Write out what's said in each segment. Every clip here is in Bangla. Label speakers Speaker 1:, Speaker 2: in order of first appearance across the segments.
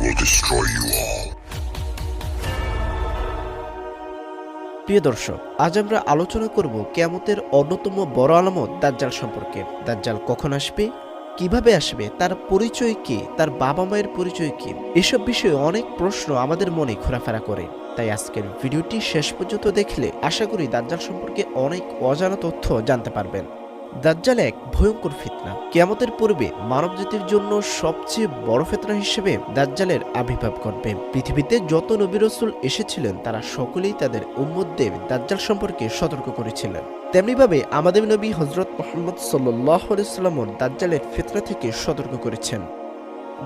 Speaker 1: will destroy you all.
Speaker 2: প্রিয় দর্শক, আজ আমরা আলোচনা করব কিয়ামতের অন্যতম বড় আলামত দাজ্জাল সম্পর্কে। দাজ্জাল কখন আসবে, কিভাবে আসবে, তার পরিচয় কি, তার বাবা মায়ের পরিচয় কি, এসব বিষয়ে অনেক প্রশ্ন আমাদের মনে ঘোরাফেরা করে। তাই আজকের ভিডিওটি শেষ পর্যন্ত দেখলে আশা করি দাজ্জাল সম্পর্কে অনেক অজানা তথ্য জানতে পারবেন। দাজ্জাল এক ভয়ঙ্কর ফিতনা। কিয়ামতের পূর্বে মানবজাতির জন্য সবচেয়ে বড় ফিতনা হিসেবে দাজ্জালের আবির্ভাব ঘটবে। পৃথিবীতে যত নবী রাসূল এসেছিলেন তারা সকলেই তাদের উম্মতদের দাজ্জাল সম্পর্কে সতর্ক করেছিলেন। তেমনিভাবে আমাদের নবী হযরত মুহাম্মদ সাল্লাল্লাহু আলাইহি ওয়াসাল্লাম দাজ্জালের ফিতনা থেকে সতর্ক করেছেন।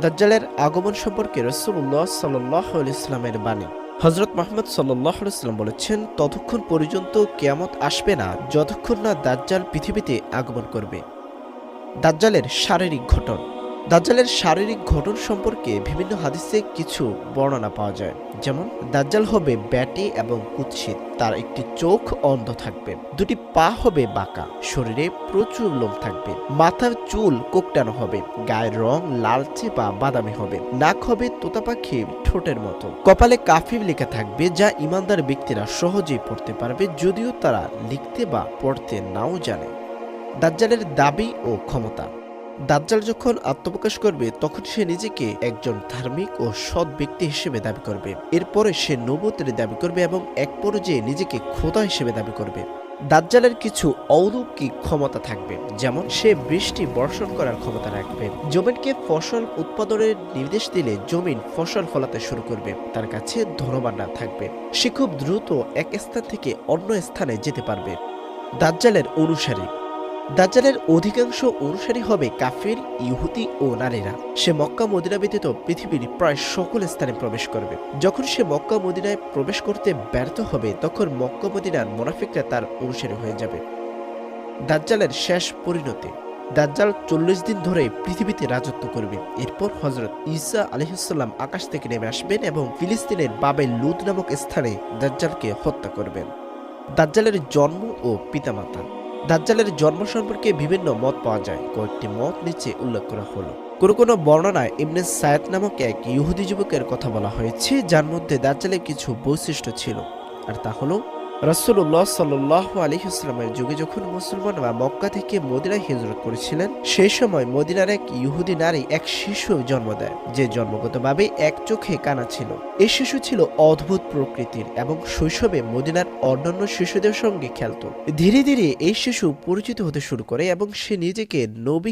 Speaker 2: দাজ্জালের আগমন সম্পর্কে রাসূলুল্লাহ সাল্লাল্লাহু আলাইহি ওয়াসাল্লামের বাণী। হযরত মুহাম্মদ সাল্লাল্লাহু আলাইহি ওয়াসাল্লাম বলেছেন, ততক্ষণ পর্যন্ত কিয়ামত আসবে না যতক্ষণ না দাজ্জাল পৃথিবীতে আগমন করবে। দাজ্জালের শারীরিক গঠন। দাজ্জালের শারীরিক গঠন সম্পর্কে বিভিন্ন হাদিসে কিছু বর্ণনা পাওয়া যায়। যেমন, দাজ্জাল হবে ব্যাটি এবং কুৎসিত, তার একটি চোখ অন্ধ থাকবে, দুটি পা হবে বাঁকা, শরীরে প্রচুর লোম থাকবে, মাথার চুল কোকটানো হবে, গায়ের রং লালচে বা বাদামি হবে, নাক হবে তোতা পাখির ঠোঁটের মতো, কপালে কাফির লেখা থাকবে যা ইমানদার ব্যক্তিরা সহজেই পড়তে পারবে যদিও তারা লিখতে বা পড়তে নাও জানে। দাজ্জালের দাবি ও ক্ষমতা। দাজ্জাল যখন আত্মপ্রকাশ করবে তখন সে নিজেকে একজন ধার্মিক ও সৎ ব্যক্তি হিসেবে দাবি করবে। এরপরে সে নবুয়তের দাবি করবে এবং এক পর্যায়ে নিজেকে খোদা হিসেবে দাবি করবে। দাজ্জালের কিছু অলৌকিক ক্ষমতা থাকবে, যেমন সে বৃষ্টি বর্ষণ করার ক্ষমতা রাখবে, জমিনকে ফসল উৎপাদনের নির্দেশ দিলে জমিন ফসল ফলাতে শুরু করবে, তার কাছে ধনভাণ্ডার থাকবে, সে খুব দ্রুত এক স্থান থেকে অন্য স্থানে যেতে পারবে। দাজ্জালের অনুসারী। দাজ্জালের অধিকাংশ অনুসারী হবে কাফির, ইহুদি ও নারীরা। সে মক্কা মদিনা ব্যতীত পৃথিবীর প্রায় সকল স্থানে প্রবেশ করবে। যখন সে মক্কা মদিনায় প্রবেশ করতে ব্যর্থ হবে তখন মক্কা মদিনার মুনাফিকরা তার অনুসারী হয়ে যাবে। দাজ্জালের শেষ পরিণতি। দাজ্জাল 40 দিন ধরে পৃথিবীতে রাজত্ব করবে। এরপর হযরত ঈসা আলাইহিস সালাম আকাশ থেকে নেমে আসবেন এবং ফিলিস্তিনের বাবেল লুদ নামক স্থানে দাজ্জালকে হত্যা করবেন। দাজ্জালের জন্ম ও পিতামাতা। দাজ্জালের জন্ম সম্পর্কে বিভিন্ন মত পাওয়া যায়। কয়েকটি মত নিচে উল্লেখ করা হলো। কোনো বর্ণনায় ইবনে সায়েদ নামক এক ইহুদি যুবকের কথা বলা হয়েছে যার মধ্যে দাজ্জালের কিছু বৈশিষ্ট্য ছিল, আর তা হলো রাসূলুল্লাহ সাল্লাল্লাহু আলাইহি ওয়াসাল্লামের যুগে যখন মুসলমানরা মক্কা থেকে মদিনায় হিজরত করেছিলেন সেই সময় মদিনার এক ইহুদি নারী এক শিশু জন্ম দেয় যে জন্মগতভাবে এক চোখে কানা ছিল। এই শিশু ছিল অদ্ভুত প্রকৃতির এবং শৈশবে মদিনার অন্যান্য শিশুদের সঙ্গে খেলত। ধীরে ধীরে এই শিশু পরিচিত হতে শুরু করে এবং সে নিজেকে নবী